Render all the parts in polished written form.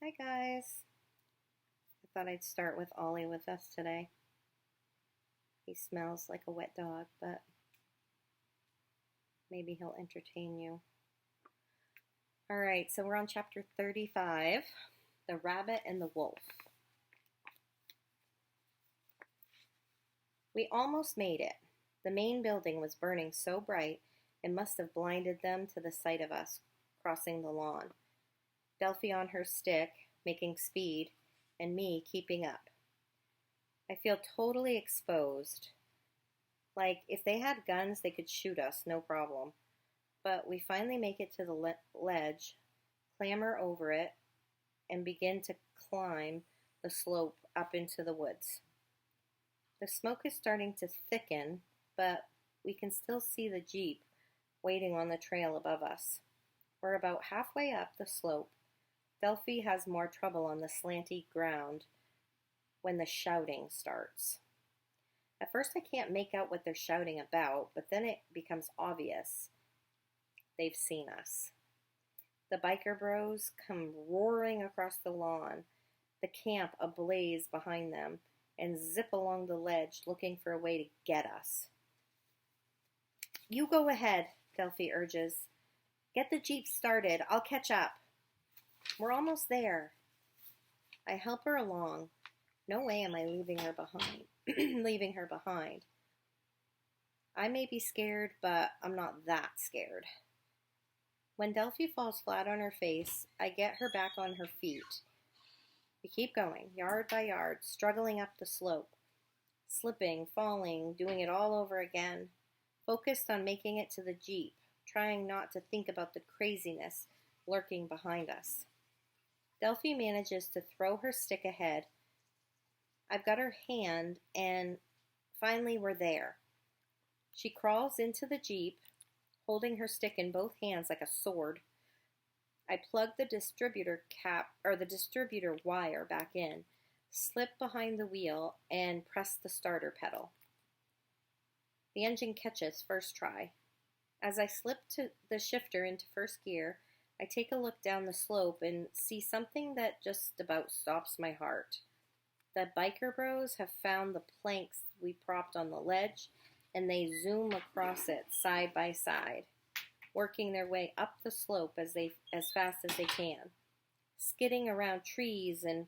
Hi guys. I thought I'd start with Ollie with us today. He smells like a wet dog, but maybe he'll entertain you. All right, so we're on chapter 35, The Rabbit and the Wolf. We almost made it. The main building was burning so bright it must have blinded them to the sight of us crossing the lawn. Delphi on her stick, making speed, and me keeping up. I feel totally exposed. Like, if they had guns, they could shoot us, no problem. But we finally make it to the ledge, clamber over it, and begin to climb the slope up into the woods. The smoke is starting to thicken, but we can still see the Jeep waiting on the trail above us. We're about halfway up the slope. Delphi has more trouble on the slanty ground when the shouting starts. At first I can't make out what they're shouting about, but then it becomes obvious. They've seen us. The biker bros come roaring across the lawn, the camp ablaze behind them, and zip along the ledge looking for a way to get us. You go ahead, Delphi urges. Get the Jeep started. I'll catch up. We're almost there. I help her along. No way am I leaving her behind. I may be scared, but I'm not that scared. When Delphi falls flat on her face, I get her back on her feet. We keep going, yard by yard, struggling up the slope. Slipping, falling, doing it all over again. Focused on making it to the Jeep, trying not to think about the craziness lurking behind us. Delphi manages to throw her stick ahead. I've got her hand, and finally we're there. She crawls into the Jeep, holding her stick in both hands like a sword. I plug the distributor wire back in, slip behind the wheel, and press the starter pedal. The engine catches first try. As I slip to the shifter into first gear, I take a look down the slope and see something that just about stops my heart. The biker bros have found the planks we propped on the ledge, and they zoom across it side by side, working their way up the slope as fast as they can, skidding around trees and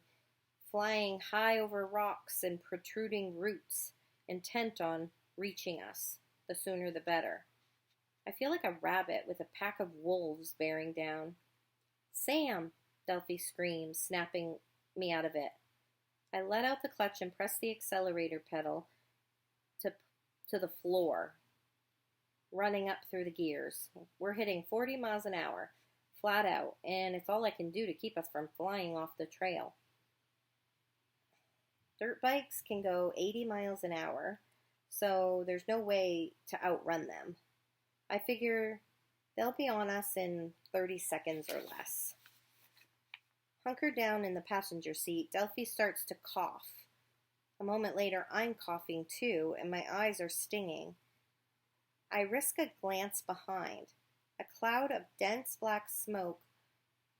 flying high over rocks and protruding roots, intent on reaching us. The sooner the better. I feel like a rabbit with a pack of wolves bearing down. Sam! Delphi screams, snapping me out of it. I let out the clutch and press the accelerator pedal to the floor, running up through the gears. We're hitting 40 miles an hour, flat out, and it's all I can do to keep us from flying off the trail. Dirt bikes can go 80 miles an hour, so there's no way to outrun them. I figure they'll be on us in 30 seconds or less. Hunkered down in the passenger seat, Delphi starts to cough. A moment later, I'm coughing too, and my eyes are stinging. I risk a glance behind. A cloud of dense black smoke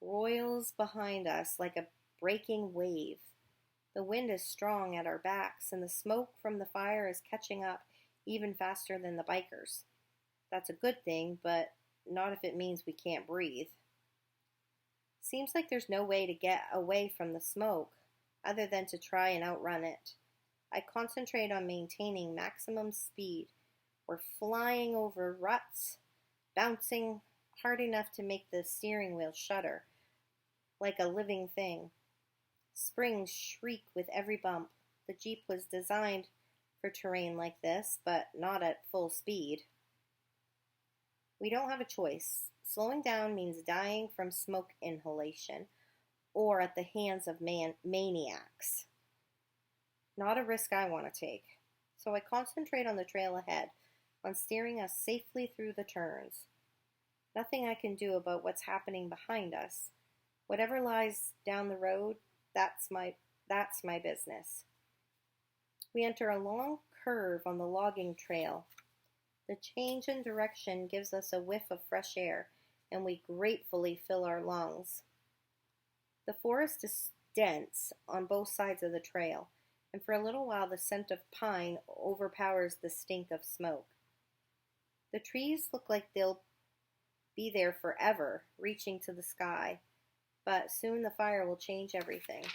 roils behind us like a breaking wave. The wind is strong at our backs, and the smoke from the fire is catching up even faster than the bikers. That's a good thing, but not if it means we can't breathe. Seems like there's no way to get away from the smoke other than to try and outrun it. I concentrate on maintaining maximum speed. We're flying over ruts, bouncing hard enough to make the steering wheel shudder like a living thing. Springs shriek with every bump. The Jeep was designed for terrain like this, but not at full speed. We don't have a choice. Slowing down means dying from smoke inhalation or at the hands of maniacs. Not a risk I want to take. So I concentrate on the trail ahead, on steering us safely through the turns. Nothing I can do about what's happening behind us. Whatever lies down the road, that's my business. We enter a long curve on the logging trail. The change in direction gives us a whiff of fresh air, and we gratefully fill our lungs. The forest is dense on both sides of the trail, and for a little while the scent of pine overpowers the stink of smoke. The trees look like they'll be there forever, reaching to the sky, but soon the fire will change everything,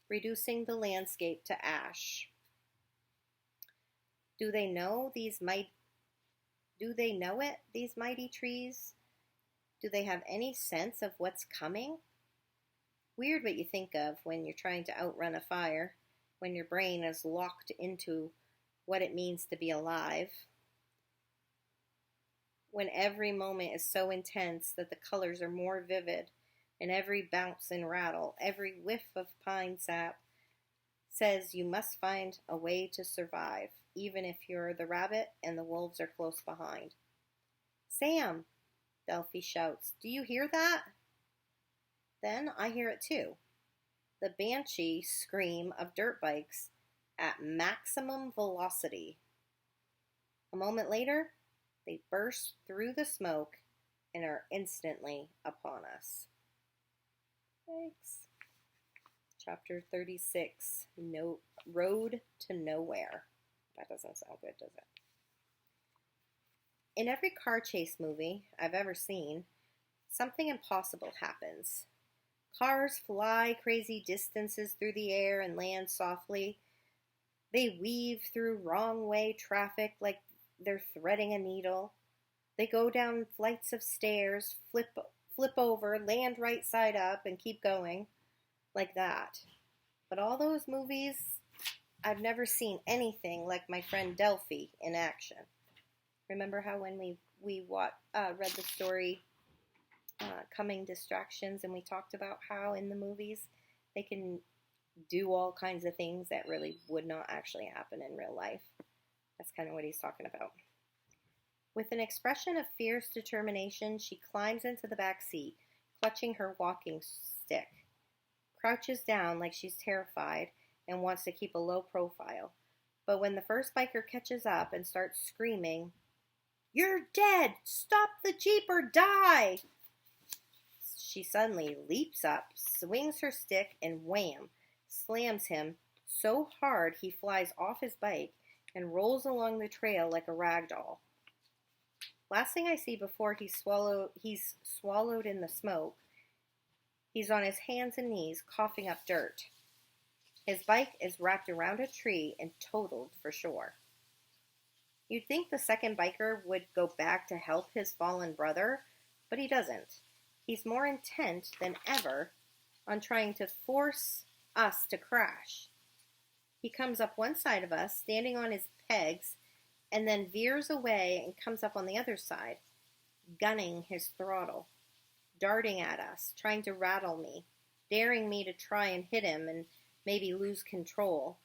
reducing the landscape to ash. Do they know these mighty trees? Do they have any sense of what's coming? Weird what you think of when you're trying to outrun a fire, when your brain is locked into what it means to be alive, when every moment is so intense that the colors are more vivid, and every bounce and rattle, every whiff of pine sap says you must find a way to survive, even if you're the rabbit and the wolves are close behind. Sam, Delphi shouts, do you hear that? Then I hear it too. The banshee scream of dirt bikes at maximum velocity. A moment later, they burst through the smoke and are instantly upon us. Thanks. Chapter 36, Road to Nowhere. That doesn't sound good, does it? In every car chase movie I've ever seen, something impossible happens. Cars fly crazy distances through the air and land softly. They weave through wrong-way traffic like they're threading a needle. They go down flights of stairs, flip over, land right side up, and keep going like that. But all those movies, I've never seen anything like my friend Delphi in action. Remember how when we read the story Coming Distractions, and we talked about how in the movies they can do all kinds of things that really would not actually happen in real life. That's kind of what he's talking about. With an expression of fierce determination, she climbs into the back seat, clutching her walking stick, crouches down like she's terrified and wants to keep a low profile. But when the first biker catches up and starts screaming, "You're dead! Stop the Jeep or die!" she suddenly leaps up, swings her stick, and wham, slams him so hard he flies off his bike and rolls along the trail like a rag doll. Last thing I see before he's swallowed in the smoke, he's on his hands and knees coughing up dirt. His bike is wrapped around a tree and totaled for sure. You'd think the second biker would go back to help his fallen brother, but he doesn't. He's more intent than ever on trying to force us to crash. He comes up one side of us, standing on his pegs, and then veers away and comes up on the other side, gunning his throttle, darting at us, trying to rattle me, daring me to try and hit him and maybe lose control.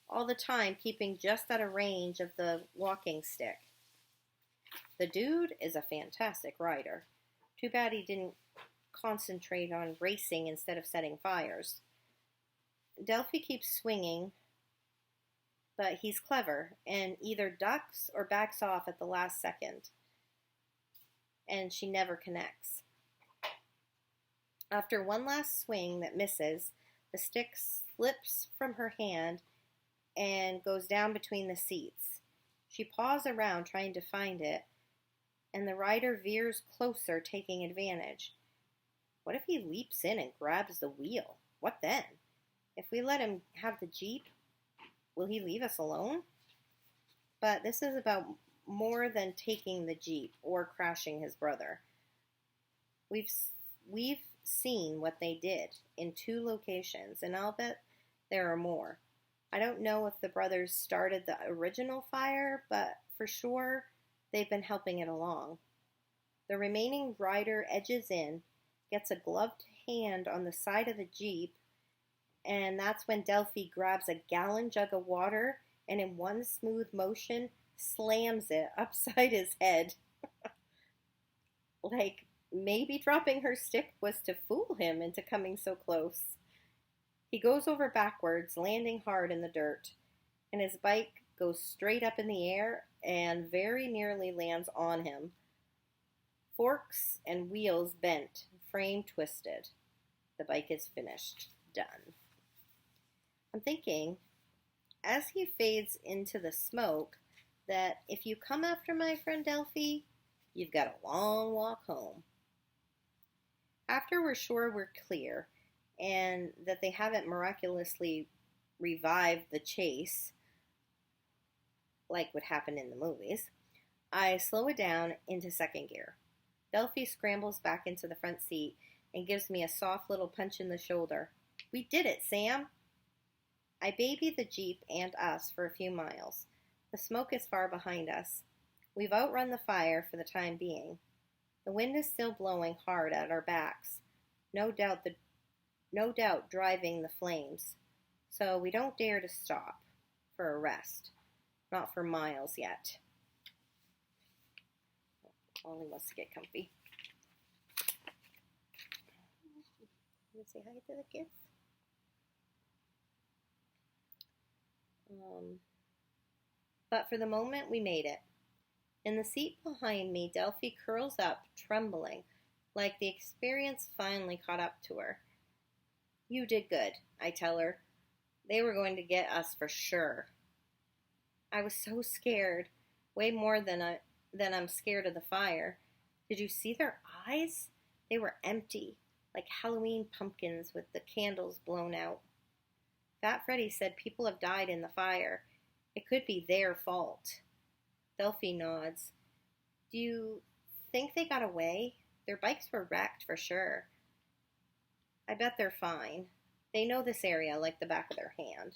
All the time keeping just out of range of the walking stick. The dude is a fantastic rider. Too bad he didn't concentrate on racing instead of setting fires. Delphi keeps swinging, but he's clever and either ducks or backs off at the last second, and she never connects. After one last swing that misses, the stick slips from her hand and goes down between the seats. She paws around trying to find it, and the rider veers closer, taking advantage. What if he leaps in and grabs the wheel? What then? If we let him have the Jeep, will he leave us alone? But this is about more than taking the Jeep or crashing his brother. We've seen what they did in 2 locations, and I'll bet there are more. I don't know if the brothers started the original fire, but for sure they've been helping it along. The remaining rider edges in, gets a gloved hand on the side of the Jeep, and that's when Delphi grabs a gallon jug of water and in one smooth motion slams it upside his head. Like maybe dropping her stick was to fool him into coming so close. He goes over backwards, landing hard in the dirt, and his bike goes straight up in the air and very nearly lands on him. Forks and wheels bent, frame twisted. The bike is finished. Done. I'm thinking, as he fades into the smoke, that if you come after my friend Delphi, you've got a long walk home. After we're sure we're clear and that they haven't miraculously revived the chase, like would happen in the movies, I slow it down into second gear. Delphi scrambles back into the front seat and gives me a soft little punch in the shoulder. We did it, Sam! I baby the Jeep and us for a few miles. The smoke is far behind us. We've outrun the fire for the time being. The wind is still blowing hard at our backs, no doubt driving the flames. So we don't dare to stop for a rest. Not for miles yet. Ollie wants to get comfy. Want to say hi to the kids? But for the moment, we made it. In the seat behind me, Delphi curls up, trembling, like the experience finally caught up to her. You did good, I tell her. They were going to get us for sure. I was so scared, way more than I'm scared of the fire. Did you see their eyes? They were empty, like Halloween pumpkins with the candles blown out. Fat Freddy said people have died in the fire. It could be their fault. Delphi nods. Do you think they got away? Their bikes were wrecked for sure. I bet they're fine. They know this area like the back of their hand.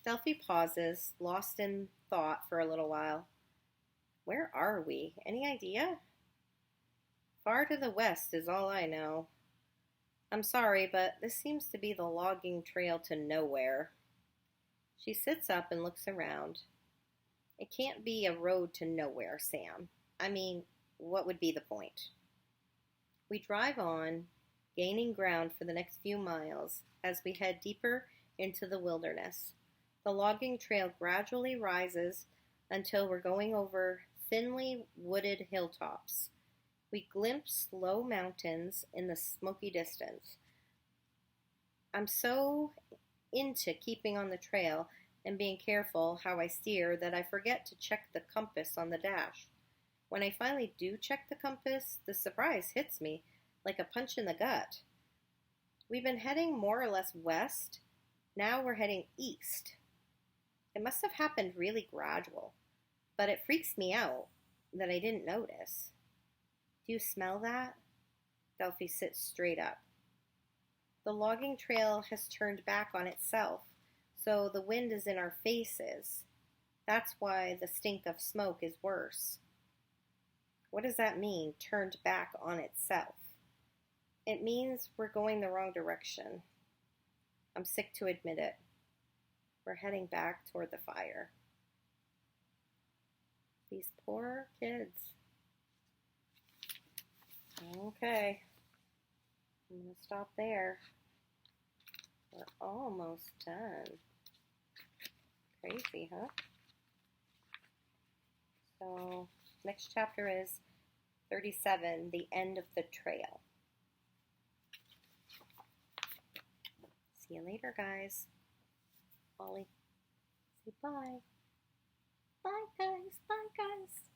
Delphi pauses, lost in thought for a little while. Where are we? Any idea? Far to the west is all I know. I'm sorry, but this seems to be the logging trail to nowhere. She sits up and looks around. It can't be a road to nowhere, Sam. I mean, what would be the point? We drive on, gaining ground for the next few miles as we head deeper into the wilderness. The logging trail gradually rises until we're going over thinly wooded hilltops. We glimpse low mountains in the smoky distance. I'm so into keeping on the trail and being careful how I steer that I forget to check the compass on the dash. When I finally do check the compass, the surprise hits me like a punch in the gut. We've been heading more or less west. Now we're heading east. It must have happened really gradual, but it freaks me out that I didn't notice. Do you smell that? Delphi sits straight up. The logging trail has turned back on itself, so the wind is in our faces. That's why the stink of smoke is worse. What does that mean, turned back on itself? It means we're going the wrong direction. I'm sick to admit it. We're heading back toward the fire. These poor kids. Okay. I'm going to stop there. We're almost done. Crazy, huh? So, next chapter is 37, The End of the Trail. See you later, guys. Ollie, say bye. Bye, guys. Bye, guys.